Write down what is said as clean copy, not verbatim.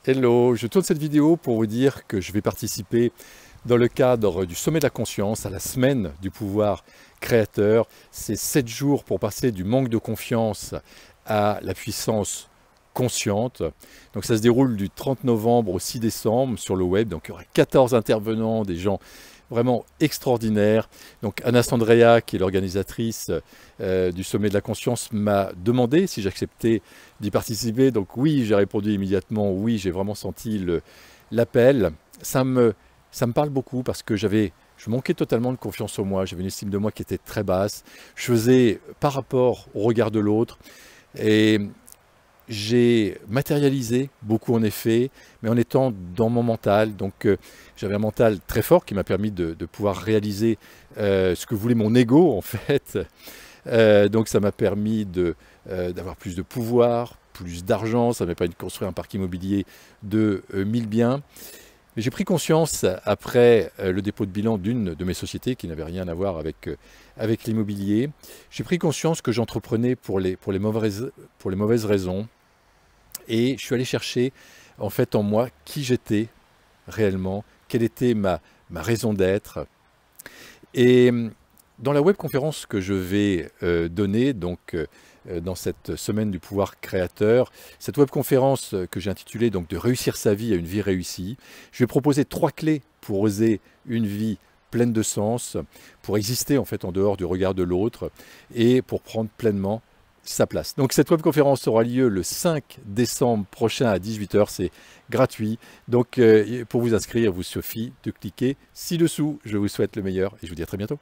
Hello, je tourne cette vidéo pour vous dire que je vais participer dans le cadre du Sommet de la Conscience à la semaine du pouvoir créateur. C'est 7 jours pour passer du manque de confiance à la puissance consciente. Donc ça se déroule du 30 novembre au 6 décembre sur le web. Donc il y aura 14 intervenants, des gens vraiment extraordinaires. Donc Anna Sandrea, qui est l'organisatrice du Sommet de la Conscience, m'a demandé si j'acceptais d'y participer. Donc oui, j'ai répondu immédiatement, oui, j'ai vraiment senti l'appel. Ça me parle beaucoup parce que je manquais totalement de confiance en moi, j'avais une estime de moi qui était très basse. Je faisais par rapport au regard de l'autre et j'ai matérialisé beaucoup en effet, mais en étant dans mon mental. Donc j'avais un mental très fort qui m'a permis de pouvoir réaliser ce que voulait mon ego en fait. Donc ça m'a permis d'avoir plus de pouvoir, plus d'argent, ça m'a permis de construire un parc immobilier de 1000 biens. Mais j'ai pris conscience après le dépôt de bilan d'une de mes sociétés qui n'avait rien à voir avec l'immobilier. J'ai pris conscience que j'entreprenais pour les mauvaises raisons. Et je suis allé chercher en fait en moi qui j'étais réellement, quelle était ma raison d'être. Et dans la webconférence que je vais donner, donc dans cette semaine du pouvoir créateur, cette webconférence que j'ai intitulée donc de réussir sa vie à une vie réussie, je vais proposer 3 clés pour oser une vie pleine de sens, pour exister en fait en dehors du regard de l'autre et pour prendre pleinement sa place. Donc cette webconférence aura lieu le 5 décembre prochain à 18 h, c'est gratuit. Donc pour vous inscrire, il vous suffit de cliquer ci-dessous. Je vous souhaite le meilleur et je vous dis à très bientôt.